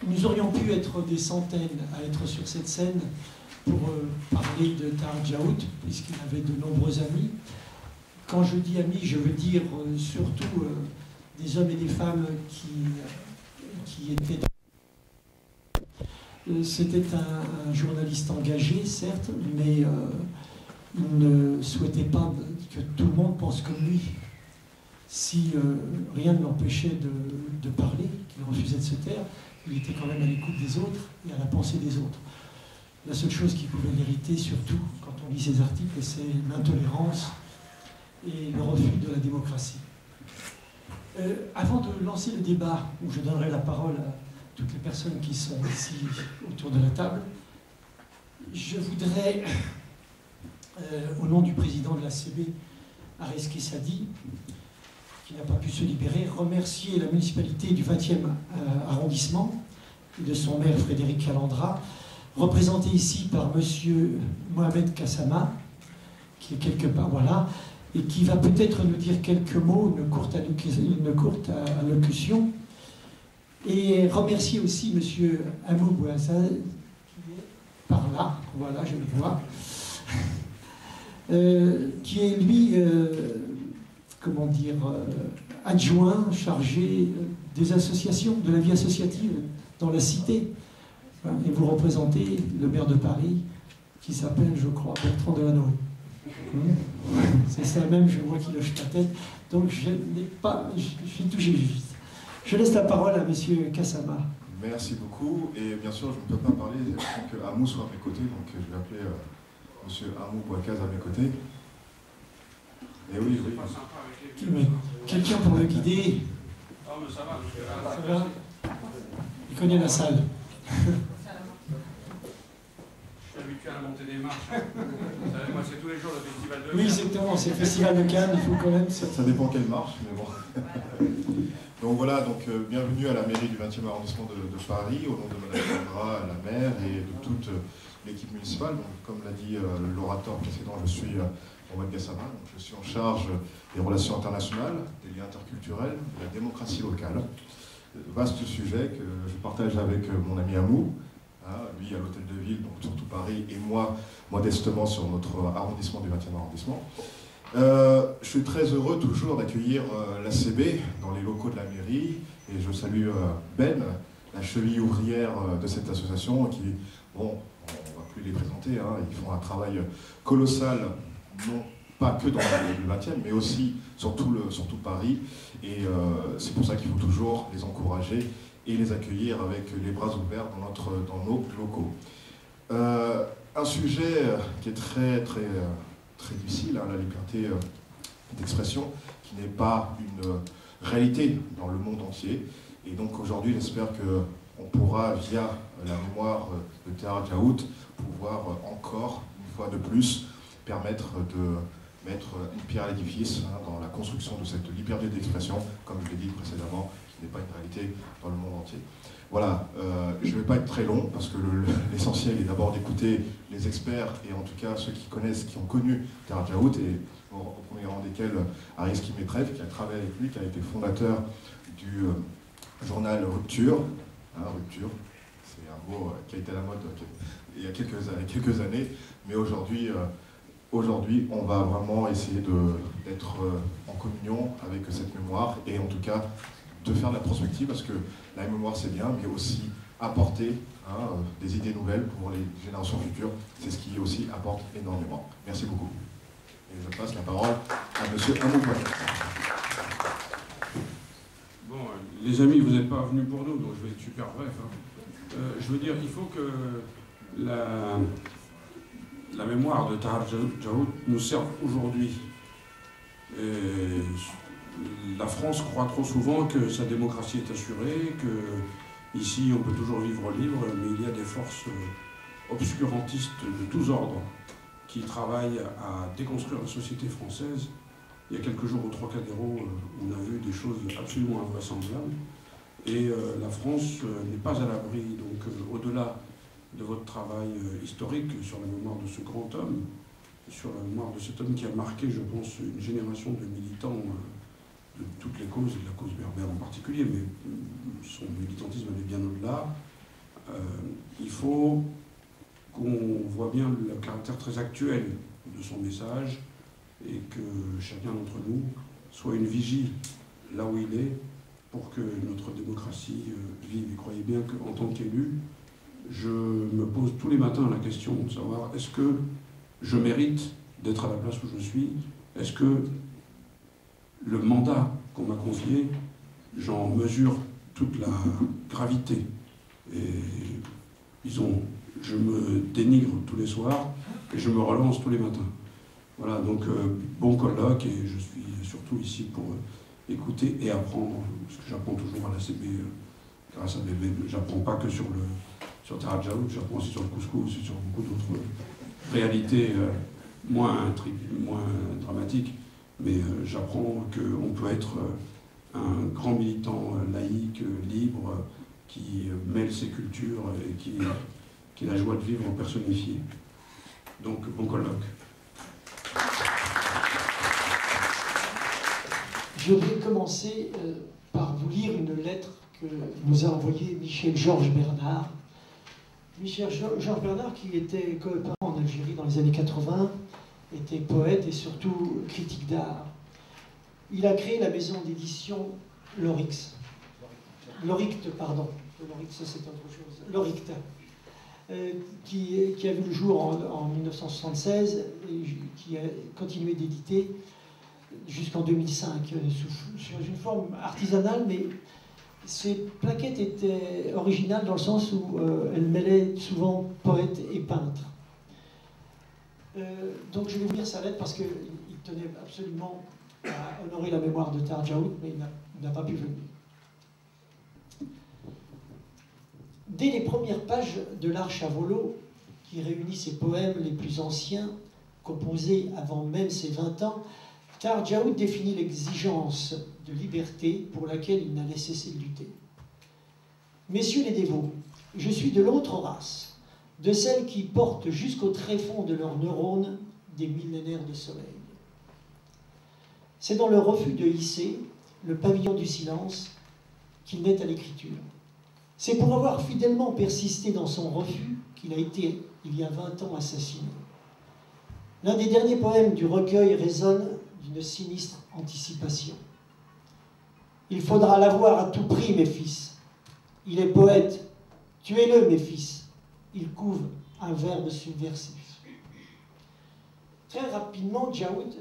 Nous aurions pu être des centaines à être sur cette scène pour parler de Tahar Djaoud, puisqu'il avait de nombreux amis. Quand je dis amis, je veux dire surtout des hommes et des femmes qui étaient... C'était un journaliste engagé, certes, mais il ne souhaitait pas que tout le monde pense comme lui. Si rien ne l'empêchait de parler, qu'il refusait de se taire, il était quand même à l'écoute des autres et à la pensée des autres. La seule chose qui pouvait l'irriter, surtout quand on lit ses articles, c'est l'intolérance et le refus de la démocratie. Avant de lancer le débat, où je donnerai la parole à toutes les personnes qui sont ici autour de la table, je voudrais, au nom du président de l'ACB, Ares Kessadi, qui n'a pas pu se libérer, remercier la municipalité du 20e arrondissement et de son maire Frédéric Calandra, représenté ici par M. Mohamed Kassama, qui est quelque part, voilà, et qui va peut-être nous dire quelques mots, une courte allocution, et remercier aussi M. Amou Bouassal, qui est par là, voilà, je le vois, qui est lui, comment dire, adjoint, chargé des associations, de la vie associative dans la cité. Et vous représentez le maire de Paris, qui s'appelle, je crois, Bertrand Delanoë. C'est ça même, je vois qu'il hoche la tête. Donc je suis touché juste. Je laisse la parole à M. Kassama. Merci beaucoup. Et bien sûr, je ne peux pas parler sans que Amou soit à mes côtés. Donc je vais appeler M. Amou Bouakaz à mes côtés. Et oui, oui. Quelqu'un pour le guider. Oh, mais ça va, ça va. Il connaît la salle. Je suis habitué à la montée des marches. Vous savez, moi, c'est tous les jours le festival de Cannes. Oui, exactement, c'est le festival de Cannes, il faut quand même... Ça dépend quelle marche, mais bon. Donc voilà, donc, bienvenue à la mairie du 20e arrondissement de Paris, au nom de Mme Calandra, la maire, et de toute l'équipe municipale. Donc, comme l'a dit l'orateur précédent, je suis Mohamed Gassama, donc je suis en charge des relations internationales, des liens interculturels, de la démocratie locale. Vaste sujet que je partage avec mon ami Amou, lui à l'hôtel de ville, donc surtout Paris, et moi modestement sur notre arrondissement du 20e arrondissement. Je suis très heureux toujours d'accueillir l'ACB dans les locaux de la mairie, et je salue Ben, la cheville ouvrière de cette association, qui, bon, on ne va plus les présenter, ils font un travail colossal, non pas que dans le 20e, mais aussi sur tout Paris, et c'est pour ça qu'il faut toujours les encourager et les accueillir avec les bras ouverts dans nos locaux. Un sujet qui est très difficile, la liberté d'expression, qui n'est pas une réalité dans le monde entier. Et donc aujourd'hui, j'espère qu'on pourra, via la mémoire de Tahar Djaoud, pouvoir encore, une fois de plus, permettre de mettre une pierre à l'édifice dans la construction de cette liberté d'expression, comme je l'ai dit précédemment, qui n'est pas une réalité dans le monde entier. Voilà, je ne vais pas être très long, parce que l'essentiel est d'abord d'écouter les experts, et en tout cas ceux qui connaissent, qui ont connu Tahar Djaoud, et au premier rang desquels Aris Kimetref, qui a travaillé avec lui, qui a été fondateur du journal Rupture. Rupture, c'est un mot qui a été à la mode il y a quelques années, mais aujourd'hui, on va vraiment essayer d'être en communion avec cette mémoire, et en tout cas de faire de la prospective, parce que la mémoire c'est bien, mais aussi apporter des idées nouvelles pour les générations futures. C'est ce qui aussi apporte énormément. Merci beaucoup. Et je passe la parole à M. Amou Bouakaz. Bon, les amis, vous n'êtes pas venus pour nous, donc je vais être super bref. Je veux dire, il faut que la mémoire de Tahar Djaoud nous serve aujourd'hui. La France croit trop souvent que sa démocratie est assurée, que ici on peut toujours vivre libre, mais il y a des forces obscurantistes de tous ordres qui travaillent à déconstruire la société française. Il y a quelques jours au Trocadéro, on a vu des choses absolument invraisemblables. Et la France n'est pas à l'abri. Donc au-delà de votre travail historique sur la mémoire de ce grand homme, sur la mémoire de cet homme qui a marqué, je pense, une génération de militants de toutes les causes, et de la cause berbère en particulier, mais son militantisme allait bien au-delà. Il faut qu'on voit bien le caractère très actuel de son message et que chacun d'entre nous soit une vigie là où il est pour que notre démocratie vive. Et croyez bien qu'en tant qu'élu, je me pose tous les matins la question de savoir est-ce que je mérite d'être à la place où je suis? Est-ce que le mandat qu'on m'a confié, j'en mesure toute la gravité? Et disons, je me dénigre tous les soirs et je me relance tous les matins. Voilà, donc bon colloque, et je suis surtout ici pour écouter et apprendre, parce que j'apprends toujours à la CB grâce à Bébé. J'apprends pas que sur Tarajaout, j'apprends aussi sur le couscous et sur beaucoup d'autres réalités moins dramatiques, mais j'apprends qu'on peut être un grand militant laïque, libre, qui mêle ses cultures et qui a la joie de vivre personnifiée. Donc bon colloque. Je vais commencer par vous lire une lettre que nous a envoyée Michel Georges Bernard. Michel Georges Bernard, qui était coopérant en Algérie dans les années 80, était poète et surtout critique d'art. Il a créé la maison d'édition Lorix. Loricte, pardon. Lorix, c'est autre chose. Loricte. Qui a vu le jour en 1976 et qui a continué d'éditer jusqu'en 2005 sur une forme artisanale, mais ces plaquettes étaient originales dans le sens où elles mêlaient souvent poète et peintre. Donc je vais vous lire sa lettre parce qu'il tenait absolument à honorer la mémoire de Tarajaout, mais il n'a pas pu venir. Dès les premières pages de l'Arche à Volo, qui réunit ses poèmes les plus anciens, composés avant même ses 20 ans, Tarajaout définit l'exigence de liberté pour laquelle il n'a cessé de lutter. Messieurs les dévots, je suis de l'autre race, de celles qui portent jusqu'au tréfonds de leurs neurones des millénaires de soleil. C'est dans le refus de hisser le pavillon du silence qu'il naît à l'écriture. C'est pour avoir fidèlement persisté dans son refus qu'il a été, il y a 20 ans, assassiné. L'un des derniers poèmes du recueil résonne d'une sinistre anticipation. Il faudra l'avoir à tout prix, mes fils. Il est poète. Tuez-le, mes fils. Il couve un verbe subversif. Très rapidement, Jaout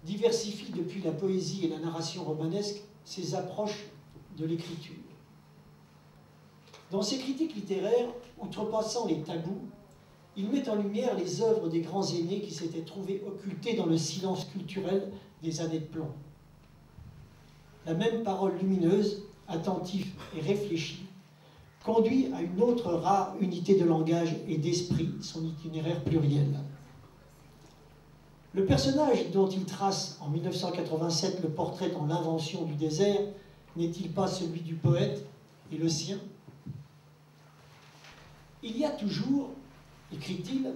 diversifie depuis la poésie et la narration romanesque ses approches de l'écriture. Dans ses critiques littéraires, outrepassant les tabous, il met en lumière les œuvres des grands aînés qui s'étaient trouvés occultés dans le silence culturel des années de plomb. La même parole lumineuse, attentive et réfléchie, conduit à une autre rare unité de langage et d'esprit, son itinéraire pluriel. Le personnage dont il trace en 1987 le portrait dans l'invention du désert n'est-il pas celui du poète et le sien? Il y a toujours, écrit-il,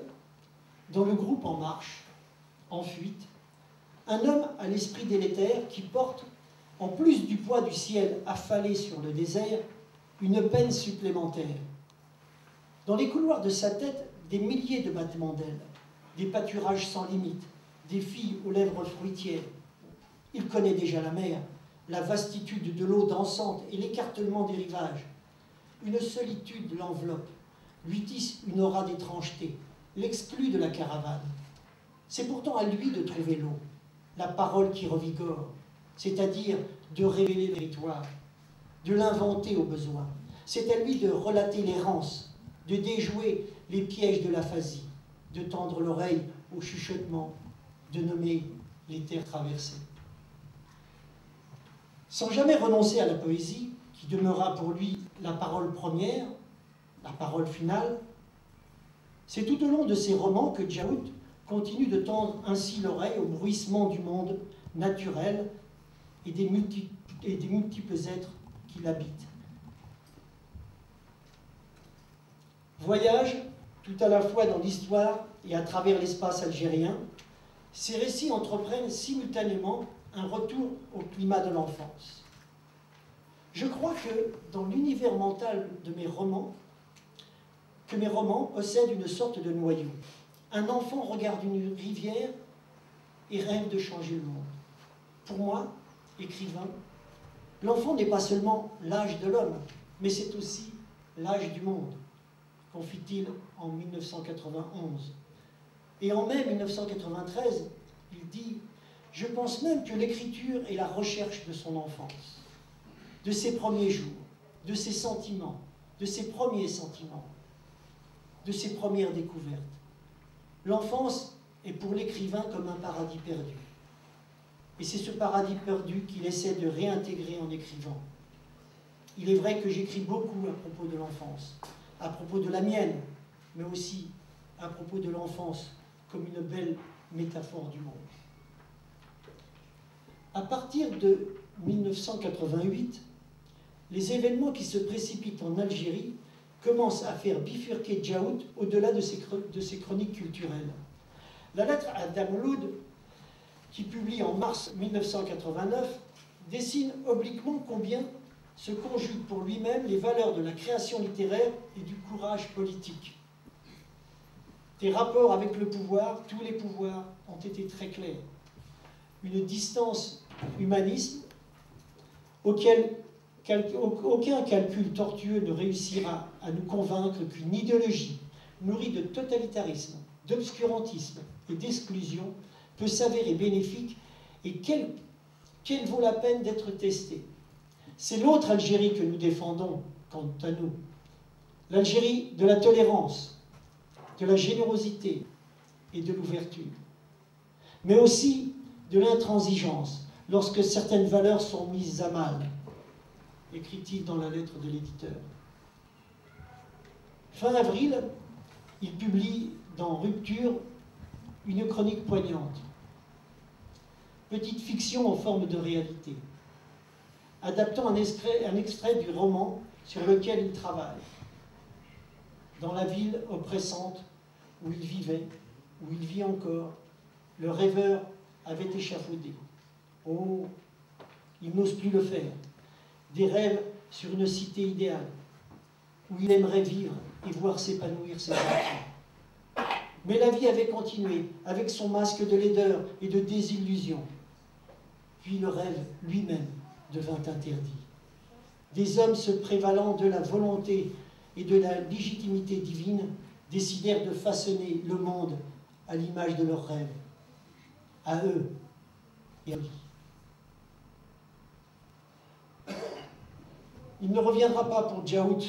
dans le groupe En Marche, en fuite, un homme à l'esprit délétère qui porte, en plus du poids du ciel affalé sur le désert, une peine supplémentaire. Dans les couloirs de sa tête, des milliers de battements d'ailes, des pâturages sans limite, des filles aux lèvres fruitières. Il connaît déjà la mer, la vastitude de l'eau dansante et l'écartèlement des rivages. Une solitude l'enveloppe, lui tisse une aura d'étrangeté, l'exclut de la caravane. C'est pourtant à lui de trouver l'eau, la parole qui revigore, c'est-à-dire de révéler le territoire, de l'inventer au besoin. C'est à lui de relater l'errance, de déjouer les pièges de l'aphasie, de tendre l'oreille au chuchotement, de nommer les terres traversées. Sans jamais renoncer à la poésie, qui demeura pour lui la parole première, la parole finale, c'est tout au long de ses romans que Jaout continue de tendre ainsi l'oreille au bruissement du monde naturel et des multiples êtres qui l'habitent. Voyage tout à la fois dans l'histoire et à travers l'espace algérien, ces récits entreprennent simultanément un retour au climat de l'enfance. Je crois que dans l'univers mental de mes romans, que mes romans possèdent une sorte de noyau. Un enfant regarde une rivière et rêve de changer le monde. Pour moi, écrivain, l'enfant n'est pas seulement l'âge de l'homme, mais c'est aussi l'âge du monde, confie-t-il en 1991. Et en mai 1993, il dit « Je pense même que l'écriture est la recherche de son enfance, de ses premiers jours, de ses sentiments, de ses premiers sentiments, de ses premières découvertes. L'enfance est pour l'écrivain comme un paradis perdu. Et c'est ce paradis perdu qu'il essaie de réintégrer en écrivant. Il est vrai que j'écris beaucoup à propos de l'enfance, à propos de la mienne, mais aussi à propos de l'enfance comme une belle métaphore du monde. À partir de 1988, les événements qui se précipitent en Algérie commencent à faire bifurquer Djaout au-delà de ses chroniques culturelles. La lettre à Damloud, qui publie en mars 1989, dessine obliquement combien se conjuguent pour lui-même les valeurs de la création littéraire et du courage politique. Tes rapports avec le pouvoir, tous les pouvoirs, ont été très clairs. Une distance humanisme auquel aucun calcul tortueux ne réussira à nous convaincre qu'une idéologie nourrie de totalitarisme, d'obscurantisme et d'exclusion peut s'avérer bénéfique et qu'elle vaut la peine d'être testée. C'est l'autre Algérie que nous défendons, quant à nous. L'Algérie de la tolérance, de la générosité et de l'ouverture. Mais aussi de l'intransigeance, lorsque certaines valeurs sont mises à mal, écrit-il dans la lettre de l'éditeur. Fin avril, il publie dans Rupture une chronique poignante. Petite fiction en forme de réalité, adaptant un extrait du roman sur lequel il travaille. Dans la ville oppressante où il vivait, où il vit encore, le rêveur avait échafaudé. Oh, il n'ose plus le faire. Des rêves sur une cité idéale, où il aimerait vivre et voir s'épanouir ses enfants. Mais la vie avait continué, avec son masque de laideur et de désillusion. Puis le rêve lui-même devint interdit. Des hommes se prévalant de la volonté et de la légitimité divine décidèrent de façonner le monde à l'image de leurs rêves, à eux et à lui. Il ne reviendra pas pour Djaout.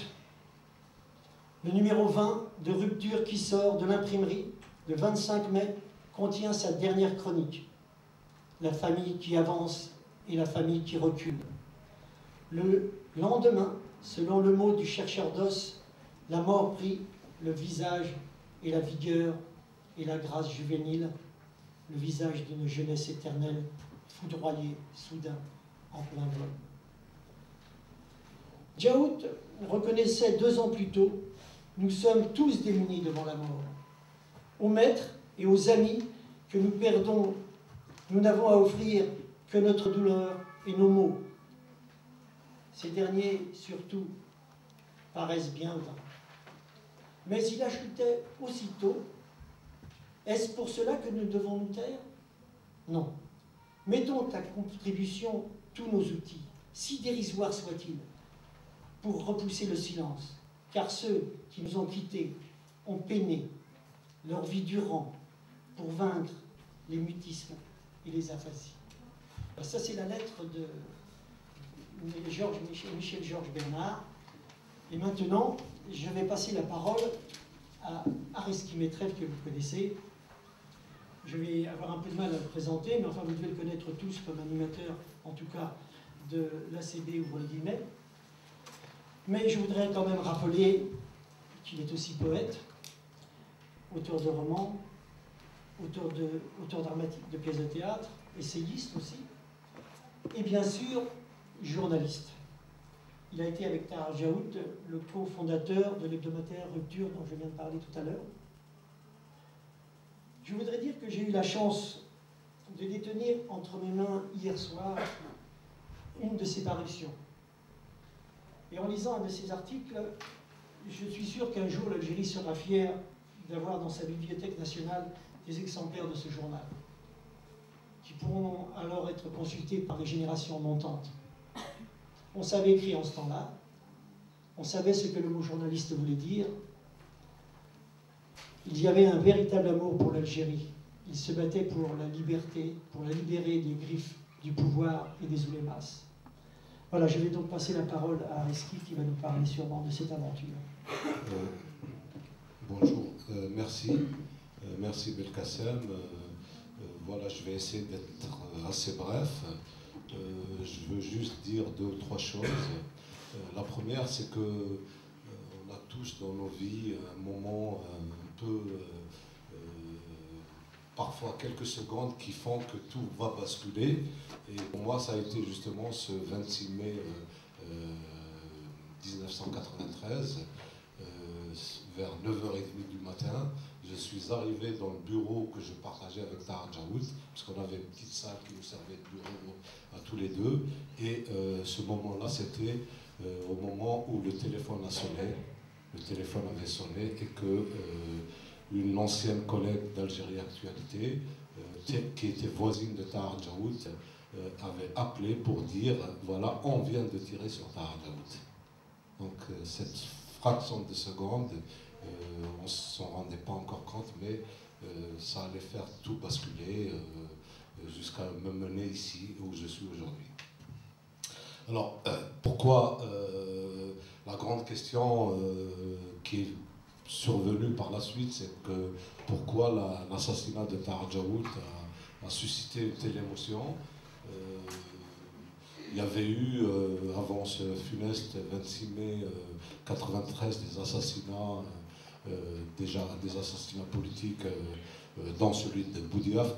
Le numéro 20 de Rupture qui sort de l'imprimerie le 25 mai contient sa dernière chronique. La famille qui avance et la famille qui recule. Le lendemain, selon le mot du chercheur d'os, la mort prit le visage et la vigueur et la grâce juvénile, le visage d'une jeunesse éternelle, foudroyée, soudain, en plein vol. Djaout reconnaissait 2 ans plus tôt « Nous sommes tous démunis devant la mort. Aux maîtres et aux amis que nous perdons, nous n'avons à offrir que notre douleur et nos maux. Ces derniers, surtout, paraissent bien vains. » Mais il ajoutait aussitôt « Est-ce pour cela que nous devons nous taire ? Non. Mettons à contribution tous nos outils, si dérisoires soient-ils, pour repousser le silence, car ceux qui nous ont quittés ont peiné leur vie durant pour vaincre les mutismes et les aphasies. » Ça, c'est la lettre de Michel Georges Bernard. Et maintenant, je vais passer la parole à Aristide Métrève, que vous connaissez. Je vais avoir un peu de mal à le présenter, mais enfin, vous devez le connaître tous comme animateur, en tout cas, de l'ACB, ouvre les guillemets. Mais je voudrais quand même rappeler qu'il est aussi poète, auteur de romans, auteur dramatique de pièces de théâtre, essayiste aussi, et bien sûr, journaliste. Il a été avec Tahar Djaout le cofondateur de l'hebdomadaire Rupture dont je viens de parler tout à l'heure. Je voudrais dire que j'ai eu la chance de détenir entre mes mains hier soir une de ses parutions. Et en lisant un de ses articles, je suis sûr qu'un jour l'Algérie sera fière d'avoir dans sa bibliothèque nationale des exemplaires de ce journal, qui pourront alors être consultés par les générations montantes. On savait écrire en ce temps-là, on savait ce que le mot journaliste voulait dire. Il y avait un véritable amour pour l'Algérie. Il se battait pour la liberté, pour la libérer des griffes du pouvoir et des oulémas. Voilà, je vais donc passer la parole à Reski qui va nous parler sûrement de cette aventure. Bonjour, merci. Merci Belkacem. Voilà, je vais essayer d'être assez bref. Je veux juste dire 2 ou 3 choses. La première, c'est que on a tous dans nos vies un moment un peu, parfois quelques secondes qui font que tout va basculer. Et pour moi, ça a été justement ce 26 mai 1993, vers 9h30 du matin. Je suis arrivé dans le bureau que je partageais avec Tahar Djaoud, parce qu'on avait une petite salle qui nous servait de bureau à tous les deux. Et ce moment-là, c'était au moment où le téléphone a sonné. Le téléphone avait sonné et que une ancienne collègue d'Algérie Actualité, qui était voisine de Tahar Djaoud, avait appelé pour dire voilà, on vient de tirer sur Tahar Djaoud. Donc cette fraction de seconde, on ne s'en rendait pas encore compte, mais ça allait faire tout basculer jusqu'à me mener ici où je suis aujourd'hui. Alors, pourquoi la grande question qui est survenue par la suite, c'est que pourquoi l'assassinat de Tahar Djaoud a suscité une telle émotion. Il y avait eu, avant ce funeste 26 mai 1993, des assassinats, déjà des assassinats politiques, dont celui de Boudiaf,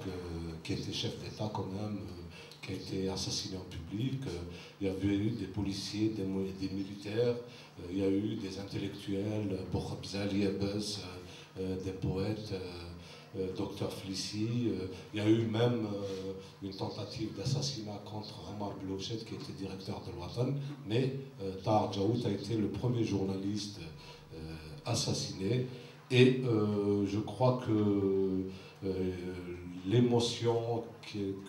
qui était chef d'État quand même, qui a été assassiné en public. Il y avait eu des policiers, des militaires, il y a eu des intellectuels, Boukhab Yebes, des poètes, Dr Flissi. Il y a eu même une tentative d'assassinat contre Ramar Blochet, qui était directeur de l'Ouatan, mais Tahar Djaoud a été le premier journaliste assassiné. Et je crois que l'émotion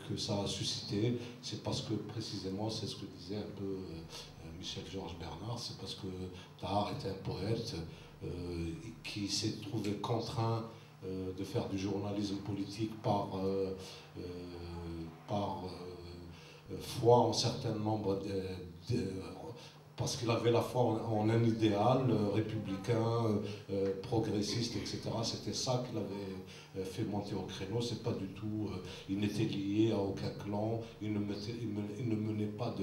que ça a suscité, c'est parce que précisément, c'est ce que disait un peu Michel-Georges Bernard, c'est parce que Tahar était un poète qui s'est trouvé contraint de faire du journalisme politique par foi en certain nombre parce qu'il avait la foi en un idéal républicain, progressiste, etc. C'était ça qu'il avait fait monter au créneau. C'est pas du tout, il n'était lié à aucun clan, il ne menait pas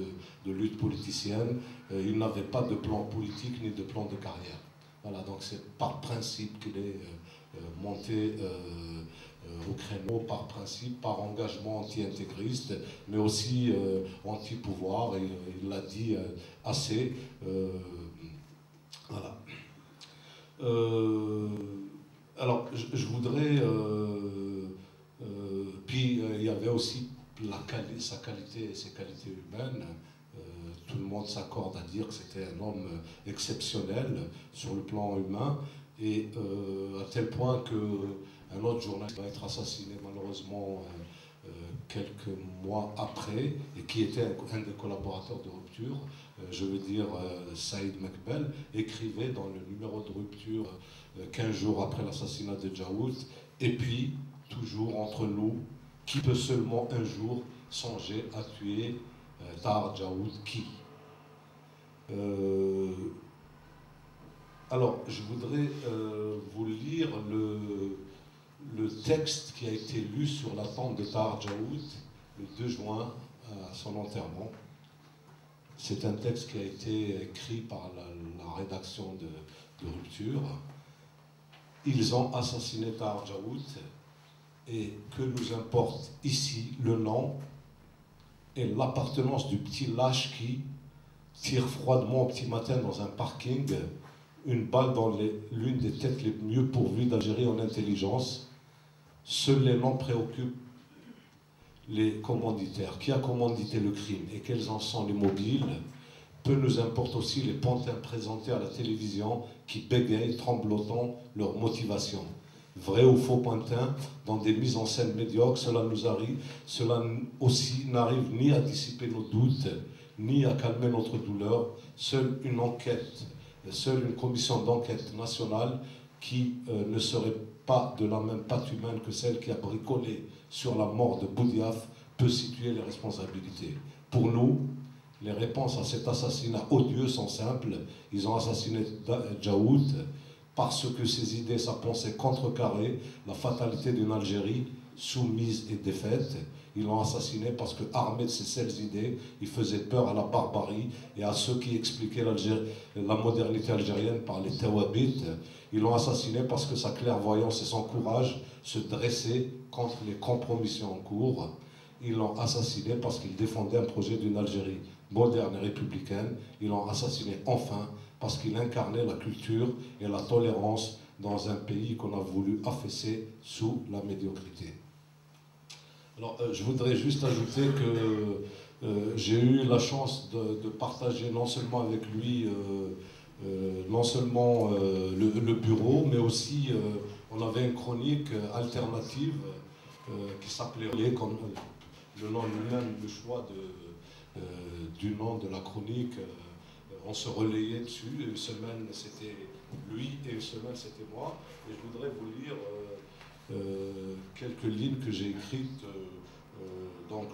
de lutte politicienne, il n'avait pas de plan politique ni de plan de carrière. Voilà, donc c'est par principe qu'il est monté au créneau, par principe, par engagement anti-intégriste, mais aussi anti-pouvoir, et il l'a dit assez. Voilà. Alors, je voudrais... puis, il y avait aussi sa qualité et ses qualités humaines. Tout le monde s'accorde à dire que c'était un homme exceptionnel sur le plan humain, et à tel point qu'un autre journaliste va être assassiné malheureusement quelques mois après, et qui était un des collaborateurs de Rupture, je veux dire Saïd Mekbel, écrivait dans le numéro de Rupture 15 jours après l'assassinat de Djaoud, et puis, toujours entre nous, qui peut seulement un jour songer à tuer Tahar Djaoud, qui alors, je voudrais vous lire le texte qui a été lu sur la tombe de Tahar Djaoud le 2 juin à son enterrement. C'est un texte qui a été écrit par la rédaction de Rupture. Ils ont assassiné Tahar Djaoud, et que nous importe ici le nom et l'appartenance du petit lâche qui tire froidement au petit matin dans un parking une balle dans l'une des têtes les mieux pourvues d'Algérie en intelligence. Seuls les noms préoccupent les commanditaires. Qui a commandité le crime et quels en sont les mobiles? peu nous importent aussi les pantins présentés à la télévision qui bégayent, tremblotant leur motivation. Vrai ou faux pantin, dans des mises en scène médiocres, cela aussi n'arrive ni à dissiper nos doutes, ni à calmer notre douleur. Seule une commission d'enquête nationale qui ne serait pas de la même patte humaine que celle qui a bricolé sur la mort de Boudiaf peut situer les responsabilités. Pour nous, les réponses à cet assassinat odieux sont simples. Ils ont assassiné Djaoud parce que ses idées, sa pensée contrecarrée la fatalité d'une Algérie soumise et défaite. Ils l'ont assassiné parce que, armé de ses seules idées, il faisait peur à la barbarie et à ceux qui expliquaient la modernité algérienne par les Tawabites. Ils l'ont assassiné parce que sa clairvoyance et son courage se dressaient contre les compromissions en cours. Ils l'ont assassiné parce qu'il défendait un projet d'une Algérie moderne et républicaine. Ils l'ont assassiné enfin parce qu'il incarnait la culture et la tolérance dans un pays qu'on a voulu affaisser sous la médiocrité. Alors, je voudrais juste ajouter que j'ai eu la chance de partager non seulement avec lui le bureau, mais aussi on avait une chronique alternative qui s'appelait comme le nom lui-même, le choix du nom de la chronique. On se relayait dessus. Une semaine c'était lui et une semaine c'était moi. Et je voudrais vous lire quelques lignes que j'ai écrites donc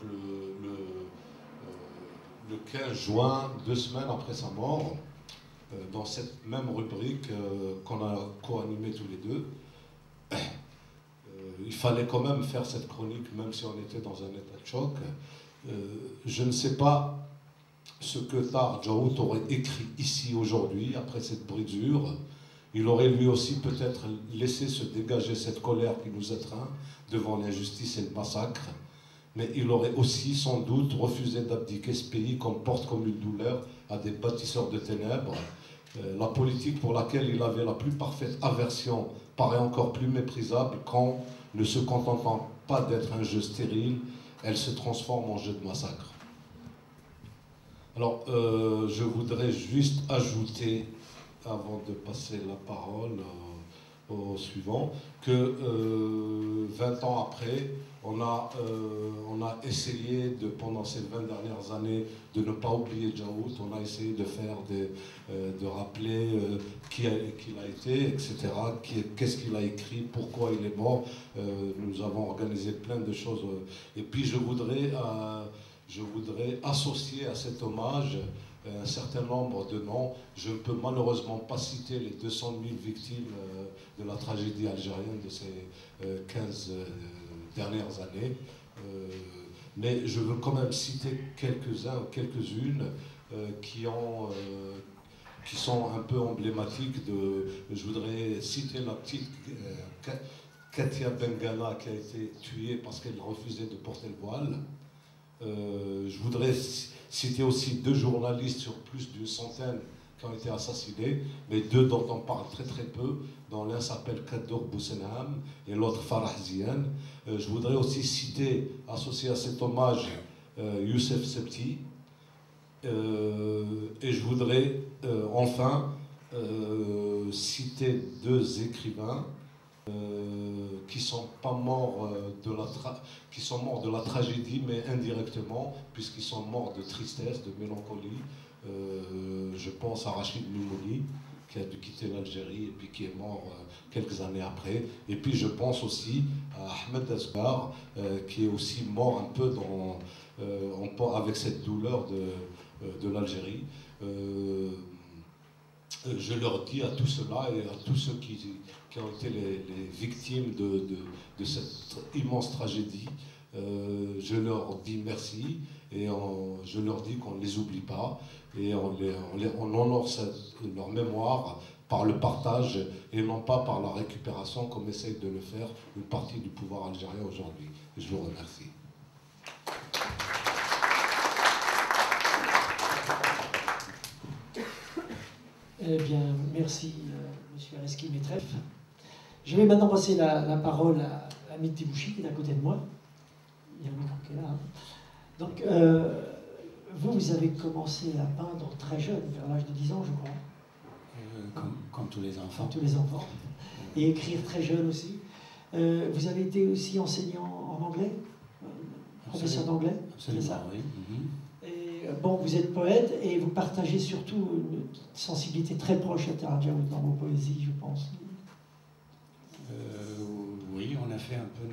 le 15 juin, 2 semaines après sa mort, dans cette même rubrique qu'on a co-animée tous les deux. Il fallait quand même faire cette chronique, même si on était dans un état de choc. Je ne sais pas ce que Tahar Djaoud aurait écrit ici aujourd'hui, après cette brisure. Il aurait lui aussi peut-être laissé se dégager cette colère qui nous étreint devant l'injustice et le massacre. Mais il aurait aussi sans doute refusé d'abdiquer ce pays qu'on porte comme une douleur à des bâtisseurs de ténèbres. La politique pour laquelle il avait la plus parfaite aversion paraît encore plus méprisable quand, ne se contentant pas d'être un jeu stérile, elle se transforme en jeu de massacre. Alors, je voudrais juste ajouter, avant de passer la parole au suivant, que 20 ans après, on a essayé, pendant ces 20 dernières années, de ne pas oublier Djaoud. On a essayé de faire de rappeler qui il a été, etc., qu'est-ce qu'il a écrit, pourquoi il est mort. Nous avons organisé plein de choses. Et puis je voudrais associer à cet hommage un certain nombre de noms. Je ne peux malheureusement pas citer les 200 000 victimes de la tragédie algérienne de ces 15 dernières années. Mais je veux quand même citer quelques-uns ou quelques-unes qui sont un peu emblématiques. Je voudrais citer la petite Katia Bengana qui a été tuée parce qu'elle refusait de porter le voile. Je voudrais citer aussi 2 journalistes sur plus d'une centaine qui ont été assassinés, mais 2 dont on parle très très peu, dont l'un s'appelle Kaddour Bousenham et l'autre Farah Ziane. Je voudrais aussi citer, associé à cet hommage, Youssef Septi. Et je voudrais enfin citer 2 écrivains qui sont morts de la tragédie, mais indirectement, puisqu'ils sont morts de tristesse, de mélancolie. Je pense à Rachid Mimouni, qui a dû quitter l'Algérie et puis qui est mort quelques années après. Et puis je pense aussi à Ahmed Asghar, qui est aussi mort un peu avec cette douleur de l'Algérie. Je leur dis à tout cela et à tous ceux qui ont été les victimes de cette immense tragédie, je leur dis merci et je leur dis qu'on ne les oublie pas et on honore leur mémoire par le partage et non pas par la récupération comme essaye de le faire une partie du pouvoir algérien aujourd'hui. Je vous remercie. Eh bien, merci, M. Areski Metref. Je vais maintenant passer la parole à Hamid Tebouchi, qui est à côté de moi. Il y a un micro qui est là. Donc, vous avez commencé à peindre très jeune, vers l'âge de 10 ans, je crois. Comme tous les enfants. Comme tous les enfants. Et écrire très jeune aussi. Vous avez été aussi enseignant en anglais, professeur d'anglais. Absolument, ça oui. Et bon, vous êtes poète et vous partagez surtout une sensibilité très proche à Tahar Djaoud dans vos poésies, je pense. Oui, on a fait un peu,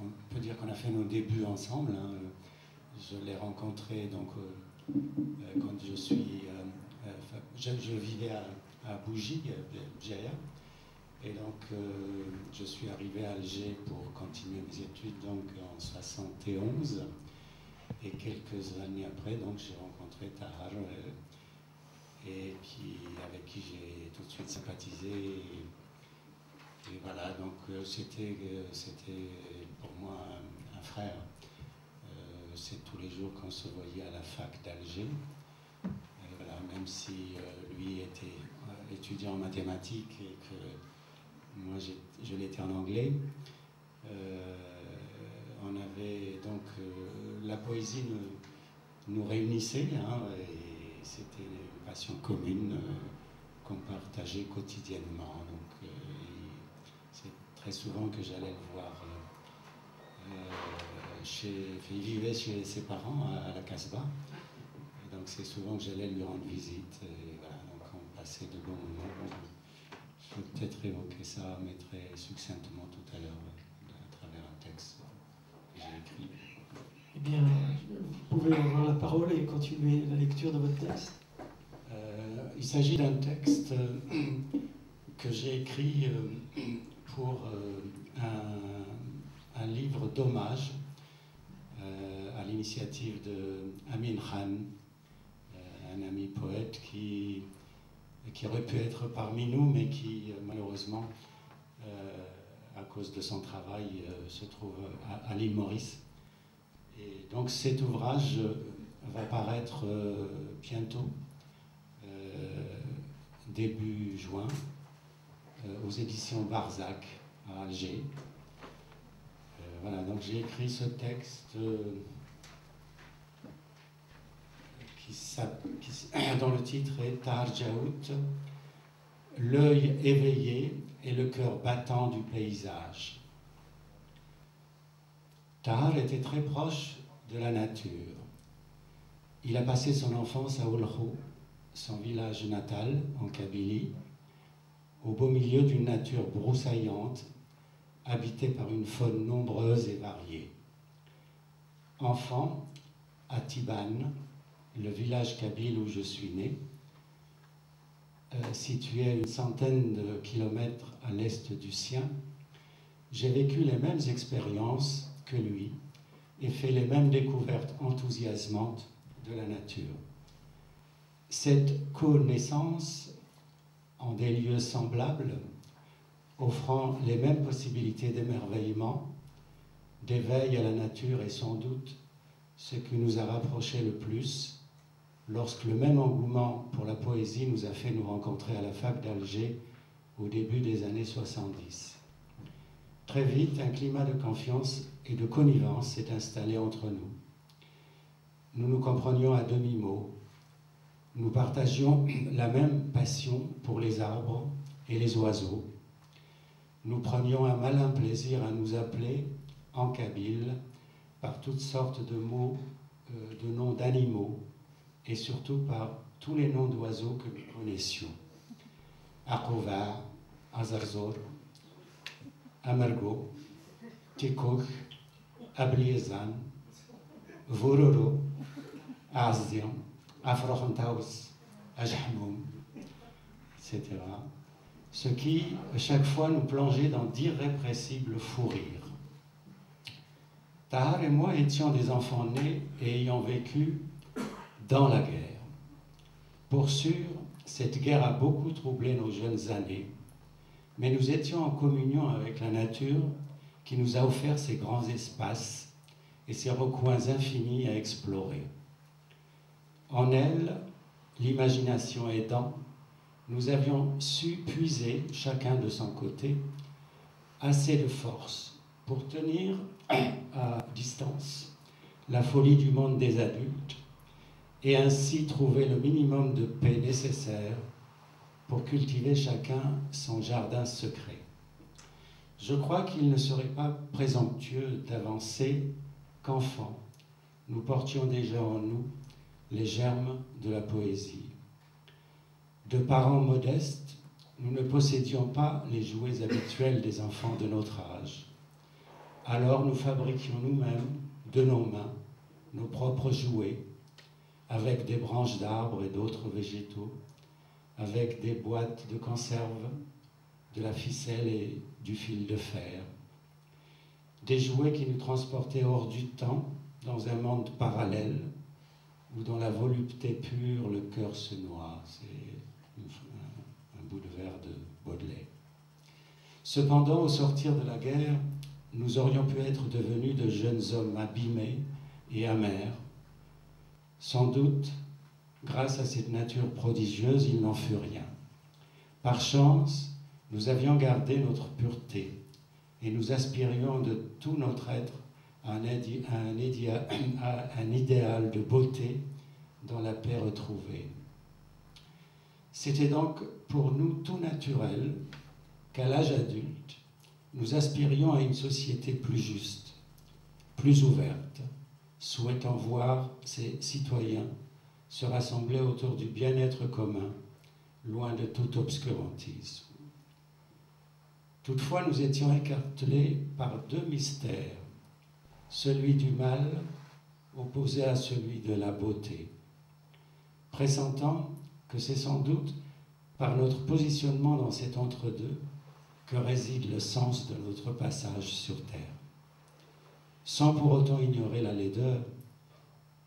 on peut dire qu'on a fait nos débuts ensemble. Hein. Je l'ai rencontré donc quand je vivais à Bougie, Djaïa. Et donc, je suis arrivé à Alger pour continuer mes études donc, en 71. Et quelques années après, donc, j'ai rencontré Tahar, et puis avec qui j'ai tout de suite sympathisé. Et voilà, donc c'était pour moi un frère. C'est tous les jours qu'on se voyait à la fac d'Alger. Voilà, même si lui était étudiant en mathématiques et que moi, je l'étais en anglais. On avait donc la poésie nous réunissait, hein, et c'était une passion commune qu'on partageait quotidiennement. Donc, c'est très souvent que j'allais le voir. Il vivait chez ses parents à la Casbah. Et donc, c'est souvent que j'allais lui rendre visite. Et voilà, donc on passait de bons moments. Je vais peut-être évoquer ça, mais très succinctement tout à l'heure, à travers un texte que j'ai écrit. Eh bien, vous pouvez avoir la parole et continuer la lecture de votre texte. Il s'agit d'un texte que j'ai écrit pour un livre d'hommage à l'initiative de Amin Khan, un ami poète qui aurait pu être parmi nous, mais qui malheureusement, à cause de son travail, se trouve à l'île Maurice. Et donc cet ouvrage va paraître bientôt, début juin, aux éditions Barzac à Alger. Voilà, donc j'ai écrit ce texte dont le titre est Tahar Djaoud, l'œil éveillé et le cœur battant du paysage. Tahar était très proche de la nature. Il a passé son enfance à Oulkhou, son village natal en Kabylie, au beau milieu d'une nature broussaillante, habitée par une faune nombreuse et variée. Enfant, à Tibane, le village kabyle où je suis né, situé à une centaine de kilomètres à l'est du sien, j'ai vécu les mêmes expériences que lui et fait les mêmes découvertes enthousiasmantes de la nature. Cette connaissance en des lieux semblables, offrant les mêmes possibilités d'émerveillement, d'éveil à la nature est sans doute ce qui nous a rapprochés le plus lorsque le même engouement pour la poésie nous a fait nous rencontrer à la fac d'Alger au début des années 70. Très vite, un climat de confiance et de connivence s'est installé entre nous. Nous nous comprenions à demi-mot. Nous partagions la même passion pour les arbres et les oiseaux. Nous prenions un malin plaisir à nous appeler, en kabyle, par toutes sortes de mots, de noms d'animaux, et surtout par tous les noms d'oiseaux que nous connaissions. Akouva, Azarzor, Amargo, Tikouch, Abliezan, Vororo, Azdian, Afrochantaus, Ajhmoum, etc. Ce qui, chaque fois, nous plongeait dans d'irrépressibles fous rires. Tahar et moi étions des enfants nés et ayant vécu dans la guerre. Pour sûr, cette guerre a beaucoup troublé nos jeunes années, mais nous étions en communion avec la nature qui nous a offert ces grands espaces et ces recoins infinis à explorer. En elle, l'imagination aidant, nous avions su puiser, chacun de son côté, assez de force pour tenir à distance la folie du monde des adultes et ainsi trouver le minimum de paix nécessaire pour cultiver chacun son jardin secret. Je crois qu'il ne serait pas présomptueux d'avancer qu'enfant, nous portions déjà en nous les germes de la poésie. De parents modestes, nous ne possédions pas les jouets habituels des enfants de notre âge. Alors nous fabriquions nous-mêmes, de nos mains, nos propres jouets, avec des branches d'arbres et d'autres végétaux, avec des boîtes de conserve, de la ficelle et du fil de fer. Des jouets qui nous transportaient hors du temps, dans un monde parallèle, où dans la volupté pure, le cœur se noie. C'est un bout de vers de Baudelaire. Cependant, au sortir de la guerre, nous aurions pu être devenus de jeunes hommes abîmés et amers. Sans doute, grâce à cette nature prodigieuse, il n'en fut rien. Par chance, nous avions gardé notre pureté et nous aspirions de tout notre être à un idéal de beauté dans la paix retrouvée. C'était donc pour nous tout naturel qu'à l'âge adulte, nous aspirions à une société plus juste, plus ouverte, souhaitant voir ses citoyens se rassembler autour du bien-être commun, loin de tout obscurantisme. Toutefois, nous étions écartelés par deux mystères, celui du mal opposé à celui de la beauté, pressentant que c'est sans doute par notre positionnement dans cet entre-deux que réside le sens de notre passage sur Terre. Sans pour autant ignorer la laideur,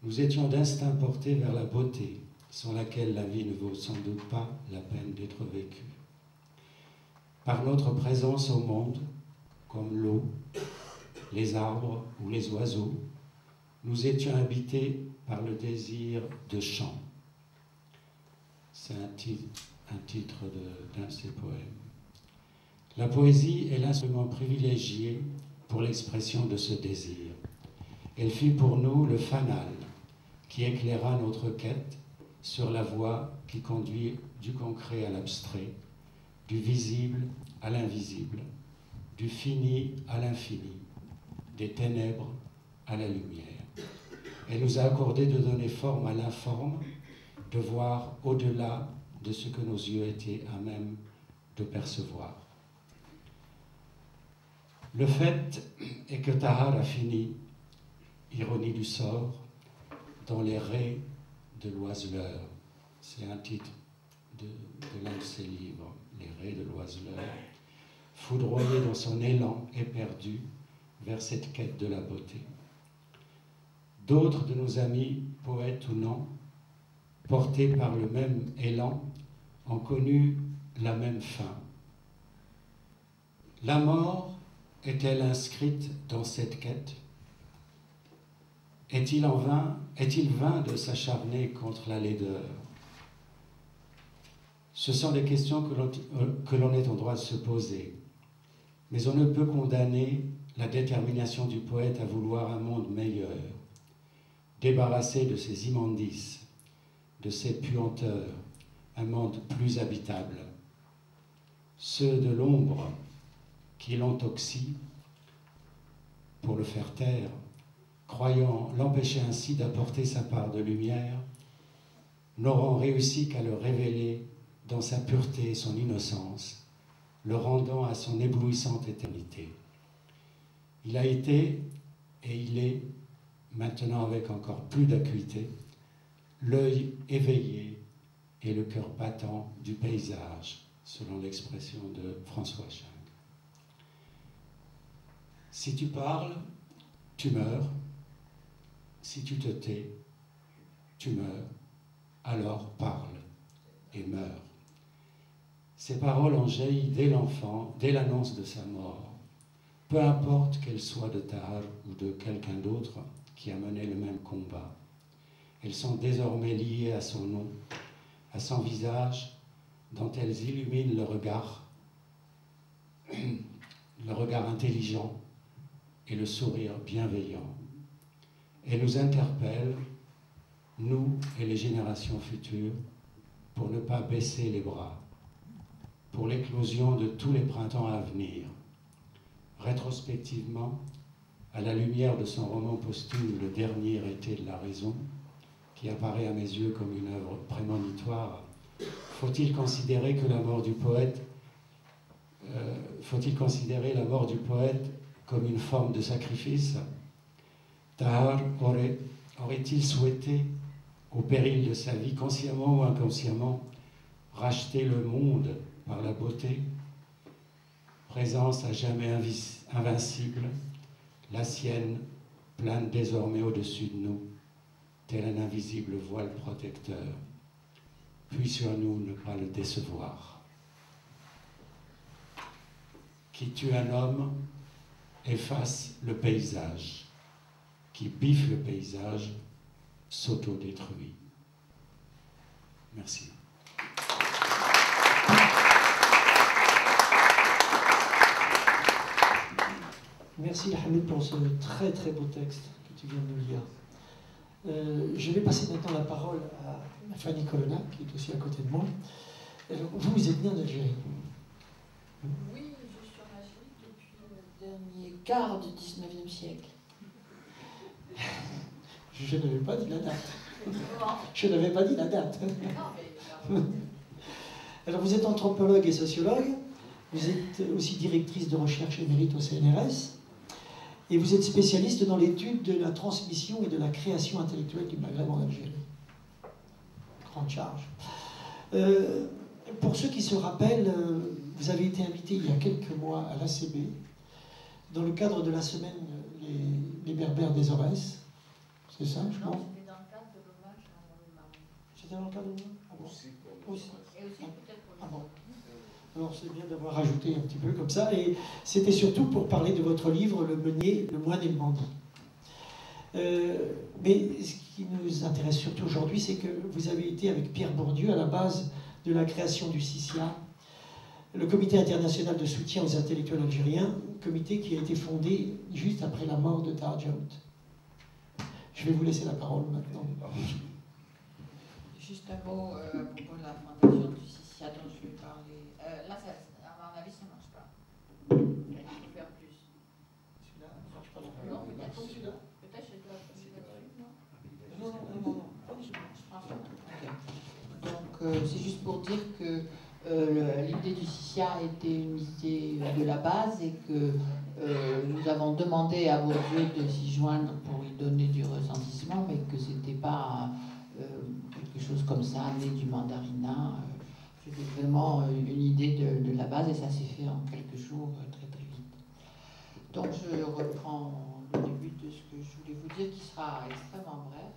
nous étions d'instinct portés vers la beauté, sans laquelle la vie ne vaut sans doute pas la peine d'être vécue. Par notre présence au monde, comme l'eau, les arbres ou les oiseaux, nous étions habités par le désir de chant. C'est un titre d'un de ses poèmes. La poésie est l'instrument privilégié pour l'expression de ce désir. Elle fut pour nous le fanal qui éclaira notre quête sur la voie qui conduit du concret à l'abstrait, du visible à l'invisible, du fini à l'infini, des ténèbres à la lumière. Elle nous a accordé de donner forme à l'informe, de voir au-delà de ce que nos yeux étaient à même de percevoir. Le fait est que Tahar a fini, ironie du sort, dans les raies de l'oiseleur. C'est un titre de l'un de ses livres, Les raies de l'oiseleur, foudroyé dans son élan éperdu vers cette quête de la beauté. D'autres de nos amis, poètes ou non, portés par le même élan, ont connu la même fin. La mort est-elle inscrite dans cette quête? Est-il vain de s'acharner contre la laideur? Ce sont des questions que l'on est en droit de se poser. Mais on ne peut condamner la détermination du poète à vouloir un monde meilleur, débarrassé de ses immondices, de ses puanteurs, un monde plus habitable. Ceux de l'ombre qui l'entoxient pour le faire taire, croyant l'empêcher ainsi d'apporter sa part de lumière, n'auront réussi qu'à le révéler dans sa pureté et son innocence, le rendant à son éblouissante éternité. Il a été, et il est, maintenant avec encore plus d'acuité, l'œil éveillé et le cœur battant du paysage, selon l'expression de François Sching. Si tu parles, tu meurs. Si tu te tais, tu meurs. Alors parle et meurs. Ces paroles ont jailli dès l'enfant, dès l'annonce de sa mort. Peu importe qu'elles soient de Tahar ou de quelqu'un d'autre qui a mené le même combat. Elles sont désormais liées à son nom, à son visage, dont elles illuminent le regard intelligent et le sourire bienveillant. Elles nous interpellent nous et les générations futures, pour ne pas baisser les bras, pour l'éclosion de tous les printemps à venir. Rétrospectivement, à la lumière de son roman posthume « Le dernier été de la raison », qui apparaît à mes yeux comme une œuvre prémonitoire, faut-il considérer la mort du poète comme une forme de sacrifice? Tahar aurait-il souhaité, au péril de sa vie, consciemment ou inconsciemment, racheter le monde par la beauté? Présence à jamais invincible, la sienne plane désormais au-dessus de nous, tel un invisible voile protecteur. Puis sur nous ne pas le décevoir. Qui tue un homme efface le paysage. Qui biffe le paysage s'autodétruit. Merci. Merci Hamid pour ce très très beau texte que tu viens de nous lire. Je vais passer maintenant la parole à Fanny Colonna, qui est aussi à côté de moi. Alors, vous êtes née en Algérie? Oui, je suis en Algérie depuis le dernier quart du 19e siècle. Je n'avais pas dit la date. Je n'avais pas dit la date. Alors, vous êtes anthropologue et sociologue. Vous êtes aussi directrice de recherche émérite au CNRS. Et vous êtes spécialiste dans l'étude de la transmission et de la création intellectuelle du Maghreb en Algérie. Grande charge. Pour ceux qui se rappellent, vous avez été invité il y a quelques mois à l'ACB, dans le cadre de la semaine Les Berbères des Aurès. C'est ça, je pense? Non, c'était dans le cadre de l'hommage à Henri Marron. C'était dans le cadre de l'hommage? Ah bon. Aussi Et aussi peut-être pour les Ah bon. Alors c'est bien d'avoir rajouté un petit peu comme ça. Et c'était surtout pour parler de votre livre, Le Meunier, le moine et le bandit. Mais ce qui nous intéresse surtout aujourd'hui, c'est que vous avez été avec Pierre Bourdieu à la base de la création du CICIA, le Comité international de soutien aux intellectuels algériens, comité qui a été fondé juste après la mort de Tahar Djaout. Je vais vous laisser la parole maintenant. Juste un mot à propos de la fondation du CICIA dont je vais parler. Là, à mon avis, ça ne marche pas. Il faut faire plus. Celui-là ne marche pas. Non, peut-être celui-là. Peut-être je dois passer là-dessus, non? Non. Donc, c'est juste pour dire que l'idée du CICIA était une idée de la base et que nous avons demandé à Bourdieu de s'y joindre pour y donner du retentissement, mais que ce n'était pas quelque chose comme ça, né du mandarinat. C'était vraiment une idée de la base et ça s'est fait en quelques jours, très très vite. Donc je reprends le début de ce que je voulais vous dire, qui sera extrêmement bref.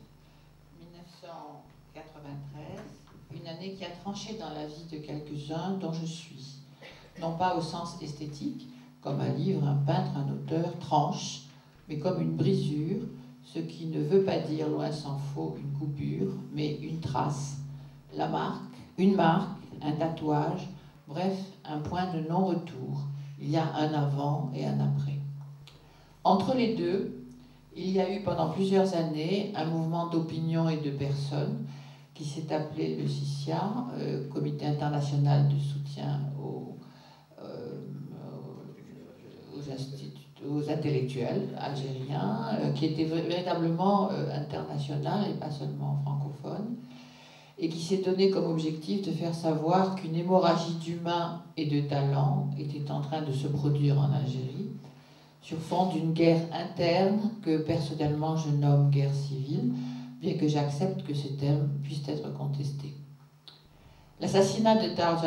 1993, une année qui a tranché dans la vie de quelques-uns dont je suis. Non pas au sens esthétique, comme un livre, un peintre, un auteur tranche, mais comme une brisure, ce qui ne veut pas dire, loin s'en faut, une coupure, mais une trace, la marque, une marque, un tatouage, bref, un point de non-retour. Il y a un avant et un après. Entre les deux, il y a eu pendant plusieurs années un mouvement d'opinion et de personnes qui s'est appelé le CICIA, Comité international de soutien aux intellectuels algériens, qui était véritablement international et pas seulement francophone, et qui s'est donné comme objectif de faire savoir qu'une hémorragie d'humains et de talents était en train de se produire en Algérie, sur fond d'une guerre interne que personnellement je nomme guerre civile, bien que j'accepte que ce terme puisse être contesté. L'assassinat de Tahar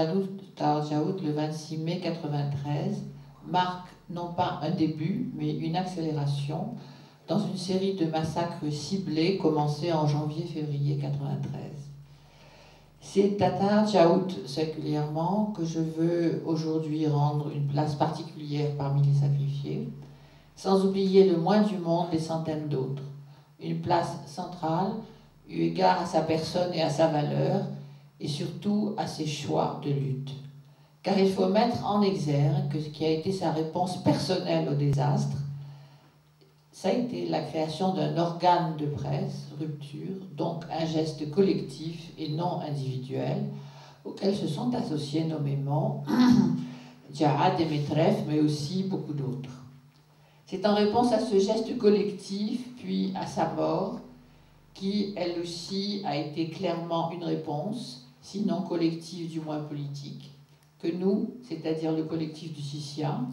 Djaout le 26 mai 1993 marque non pas un début, mais une accélération dans une série de massacres ciblés commencés en janvier-février 1993. C'est à Tahar Djaout singulièrement que je veux aujourd'hui rendre une place particulière parmi les sacrifiés, sans oublier le moins du monde les centaines d'autres. Une place centrale, eu égard à sa personne et à sa valeur, et surtout à ses choix de lutte. Car il faut mettre en exergue que ce qui a été sa réponse personnelle au désastre, ça a été la création d'un organe de presse, Rupture, donc un geste collectif et non individuel, auquel se sont associés nommément Djihad et Metref, mais aussi beaucoup d'autres. C'est en réponse à ce geste collectif, puis à sa mort, qui, elle aussi, a été clairement une réponse, sinon collective, du moins politique, que nous, c'est-à-dire le collectif du Sicien,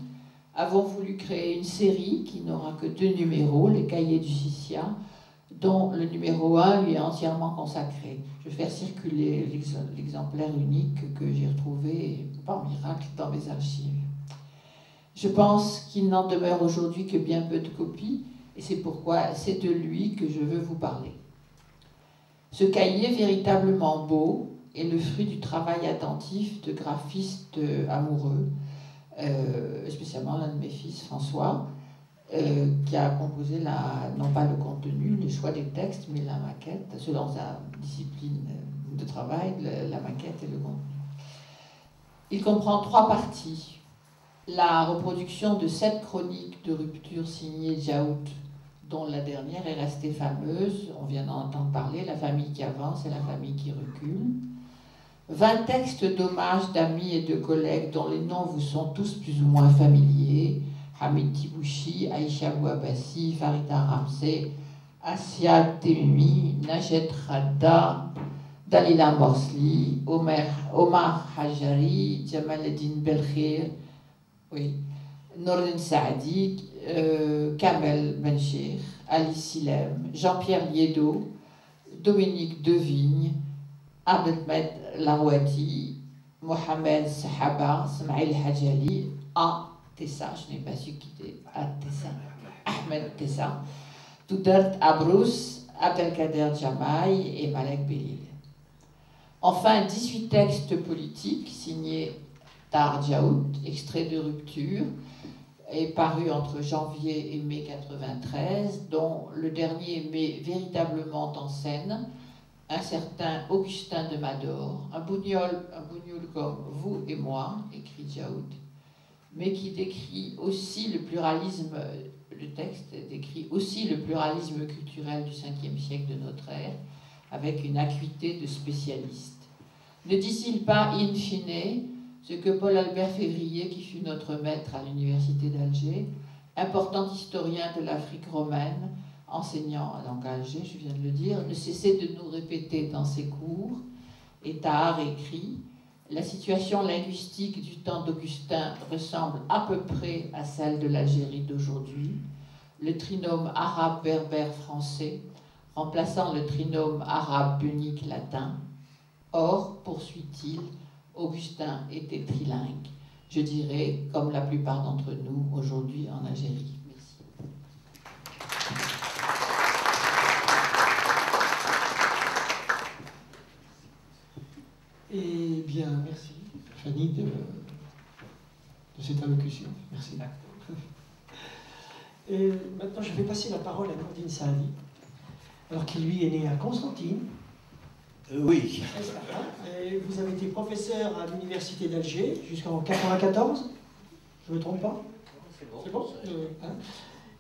avons voulu créer une série qui n'aura que 2 numéros, les Cahiers du Sicien, dont le numéro 1 lui est entièrement consacré. Je vais faire circuler l'exemplaire unique que j'ai retrouvé par miracle dans mes archives. Je pense qu'il n'en demeure aujourd'hui que bien peu de copies, et c'est pourquoi c'est de lui que je veux vous parler. Ce cahier véritablement beau est le fruit du travail attentif de graphistes amoureux, spécialement l'un de mes fils, François, qui a composé non pas le contenu, le choix des textes, mais la maquette, selon sa discipline de travail, la maquette et le contenu. Il comprend 3 parties. La reproduction de 7 chroniques de rupture signées Djaout, dont la dernière est restée fameuse, on vient d'en entendre parler, la famille qui avance et la famille qui recule. 20 textes d'hommage d'amis et de collègues dont les noms vous sont tous plus ou moins familiers, Hamid Tibouchi, Aïcha Bouabassi, Farida Ramsey, Asia Temimi, Najet Radda, Dalila Morsli, Omar Hajari, Jamal Eddin Belkhir, oui, Nordin Saadi, Kamel Benchir, Ali Silem, Jean-Pierre Liedo, Dominique Devigne, Abdelmed Larouati, Mohamed Sahaba, Smaïl Hajali, Tessa, je n'ai pas su quitter, Tessa, Ahmed Tessa, Toudert Abrous, Abdelkader Jamaï et Malek Belil. Enfin, 18 textes politiques signés Tahar Djaout, extraits de rupture, est paru entre janvier et mai 93, dont le dernier met véritablement en scène un certain Augustin de Mador, un bougnoul comme vous et moi, écrit Djaout, mais qui décrit aussi le pluralisme, le texte décrit aussi le pluralisme culturel du 5e siècle de notre ère, avec une acuité de spécialiste. Ne dit-il pas, in fine, ce que Paul-Albert Février, qui fut notre maître à l'université d'Alger, important historien de l'Afrique romaine, enseignant à langue Alger, je viens de le dire, ne cessait de nous répéter dans ses cours, et Tahar écrit « La situation linguistique du temps d'Augustin ressemble à peu près à celle de l'Algérie d'aujourd'hui, le trinôme arabe-berbère-français remplaçant le trinôme arabe-punique-latin. Or, poursuit-il, Augustin était trilingue, je dirais, comme la plupart d'entre nous aujourd'hui en Algérie. » Merci. Eh bien, merci Fanny de cette allocution. Merci. Et maintenant, je vais passer la parole à Nordin Saadi, alors qui lui est né à Constantine. Oui. Et vous avez été professeur à l'université d'Alger jusqu'en 94, je ne me trompe pas? C'est bon.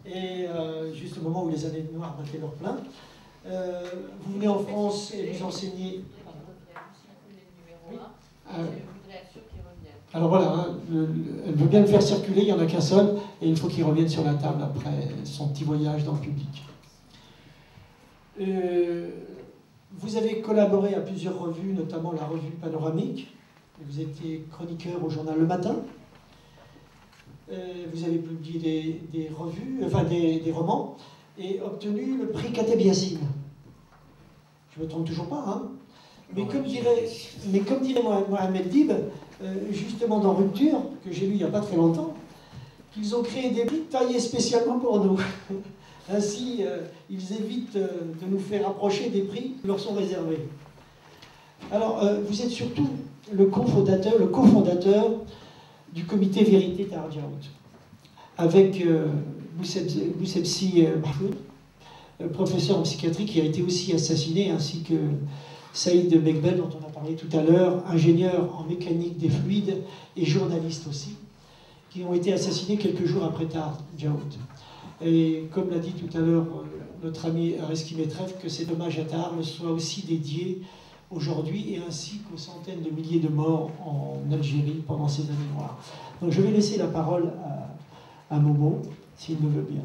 Et juste au moment où les années noires battaient leur plein, vous venez en France et vous enseignez. Alors voilà, elle veut bien le faire circuler, il n'y en a qu'un seul, et il faut qu'il revienne sur la table après son petit voyage dans le public. Vous avez collaboré à plusieurs revues, notamment la revue Panoramique. Vous étiez chroniqueur au journal Le Matin. Vous avez publié des revues, enfin des romans, et obtenu le prix Kateb Yassine. Je ne me trompe toujours pas, hein? Mais comme dirait Mohamed Dib, justement dans Rupture, que j'ai lu il n'y a pas très longtemps, qu'ils ont créé des prix taillés spécialement pour nous. Ainsi, ils évitent de nous faire approcher des prix qui leur sont réservés. Alors, vous êtes surtout le cofondateur du comité Vérité Tahar Djaout, avec Boussebsi Mahfoud, professeur en psychiatrie qui a été aussi assassiné, ainsi que Saïd Bekbel, dont on a parlé tout à l'heure, ingénieur en mécanique des fluides et journaliste aussi, qui ont été assassinés quelques jours après Tahar Djaout. Et comme l'a dit tout à l'heure notre ami Reski Metreff, que cet hommage à Tahar soit aussi dédié aujourd'hui et ainsi qu'aux centaines de milliers de morts en Algérie pendant ces années noires. Donc je vais laisser la parole à Momo, s'il me veut bien.